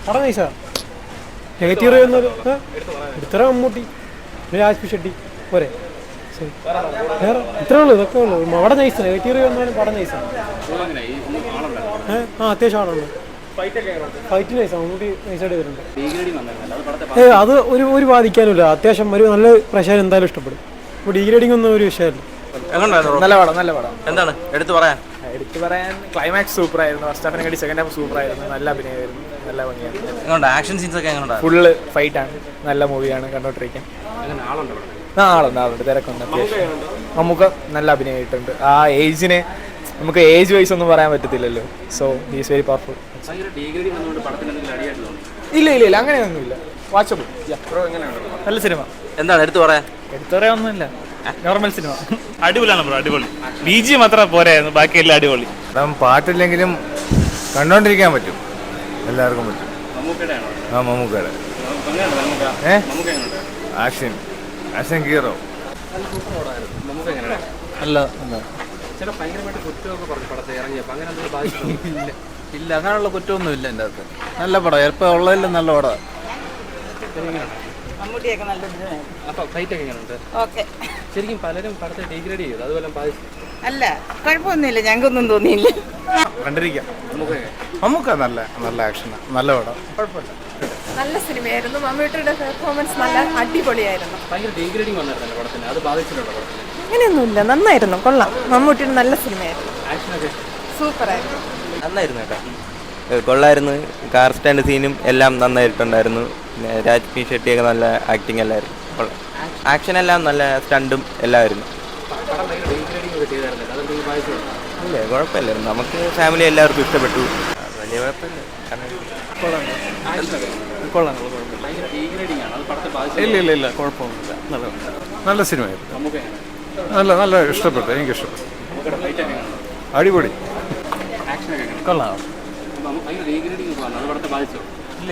പടം നൈസാ. Negative review എന്നൊരു ഇത്ര മമ്മൂട്ടി രാജ്പി ഷെട്ടി പോരെ. വേറെ ഇത്രേ ഉള്ളൂ, ഇതൊക്കെ ഉള്ളൂ. അവിടെ നൈസ്. നെഗറ്റീവ് റിവ്യൂ എന്നാലും പടം നൈസാണ്. അത്യാവശ്യം ആളുണ്ട്. ഫൈറ്റ് നൈസാണ്. മമ്മൂട്ടി നൈസായിട്ട് വരുന്നുണ്ട്. അത് ഒരു ബാധിക്കാനുമില്ല. അത്യാവശ്യം ഒരു നല്ല പ്രഷർ എന്തായാലും ഇഷ്ടപ്പെടും. ഇപ്പോൾ ഡീഗ്രേഡിംഗ് ഒന്നും ഒരു വിഷയമല്ല. നല്ല പടം. എന്താണ് എടുത്തു പറയാൻ? ക്ലൈമാക്സ് സൂപ്പറായിരുന്നു. ഫസ്റ്റ് ഹാഫിനെക്കാട്ടി സെക്കൻഡ് ഹാഫ് സൂപ്പറായിരുന്നു. നല്ല അഭിനയമായിരുന്നു, നല്ല ഭംഗിയായിരുന്നു. ആക്ഷൻ സീൻസ് ഒക്കെ എങ്ങനെ? ഫുള്ള് ഫൈറ്റാണ്, നല്ല മൂവിയാണ്, കണ്ടോണ്ടിരിക്കാൻ. ആളുണ്ട്, തിരക്കുണ്ട്. നമുക്ക് നല്ല അഭിനയമായിട്ടുണ്ട്. ആ ഏജിനെ നമുക്ക് ഏജ് വൈസ് ഒന്നും പറയാൻ പറ്റത്തില്ലല്ലോ. So he's very powerful. ഇല്ല അങ്ങനെയൊന്നുമില്ല. വാച്ചബിൾ. നല്ല സിനിമ. എന്താണ് എടുത്തു പറയാൻ? എടുത്തു പറയാനൊന്നുമില്ല, നോർമൽ സിനിമ. അടിപൊളിയാണ് ബ്രോ, അടിപൊളി. BGM മാത്രം പോരായിരുന്നു, ബാക്കിയെല്ലാം അടിപൊളി. പാട്ടില്ലെങ്കിലും കണ്ടോണ്ടിരിക്കാൻ പറ്റും, എല്ലാവർക്കും പറ്റും. മമ്മൂക്കയുടെ ആക്ഷൻ ഹീറോ. ഇല്ല, അങ്ങനെയുള്ള കുറ്റമൊന്നുമില്ല എൻ്റെ അകത്ത്. നല്ല പടം, ചിലപ്പോൾ ഉള്ളതിലും നല്ല പടം. മമ്മൂട്ടിയൊക്കെ നല്ല ശരിക്കും പലരും പടത്തെ ഡീഗ്രേഡ് ചെയ്തു, അതുപോലെ അല്ല, കുഴപ്പമൊന്നുമില്ല, ഞങ്ങൾക്കൊന്നും തോന്നിയില്ല. കണ്ടിരിക്കാം. മമ്മൂക്ക നല്ല ആക്ഷൻ, നല്ല പടം, കുഴപ്പമില്ല. നല്ല സിനിമയായിരുന്നു. മമ്മൂട്ടിയുടെ പെർഫോമൻസ് നല്ല അടിപൊളിയായിരുന്നു. അങ്ങനെയൊന്നുമില്ല, നന്നായിരുന്നു, കൊള്ളാം. മമ്മൂട്ടിയുടെ നല്ല സിനിമയായിരുന്നു, സൂപ്പറായിരുന്നു. നന്നായിരുന്നു കേട്ടോ, കൊള്ളായിരുന്നു. കാർ സ്റ്റാൻഡ് സീനും എല്ലാം നന്നായിട്ടുണ്ടായിരുന്നു. പിന്നെ രാജ്പി ഷെട്ടിയൊക്കെ നല്ല ആക്ടിങ് എല്ലായിരുന്നു. ആക്ഷൻ എല്ലാം നല്ല സ്റ്റണ്ടും എല്ലാമായിരുന്നു. അല്ലേ, കുഴപ്പമില്ലായിരുന്നു. നമുക്ക് ഫാമിലി എല്ലാവർക്കും ഇഷ്ടപ്പെട്ടു. വലിയ കുഴപ്പമില്ല. ഇല്ല കുഴപ്പമൊന്നുമില്ല. നല്ല സിനിമയായിരുന്നു. നല്ല ഇഷ്ടപ്പെട്ടു, എനിക്ക് ഇഷ്ടപ്പെട്ടു. അടിപൊളി. കൊള്ളാം. ഇല്ല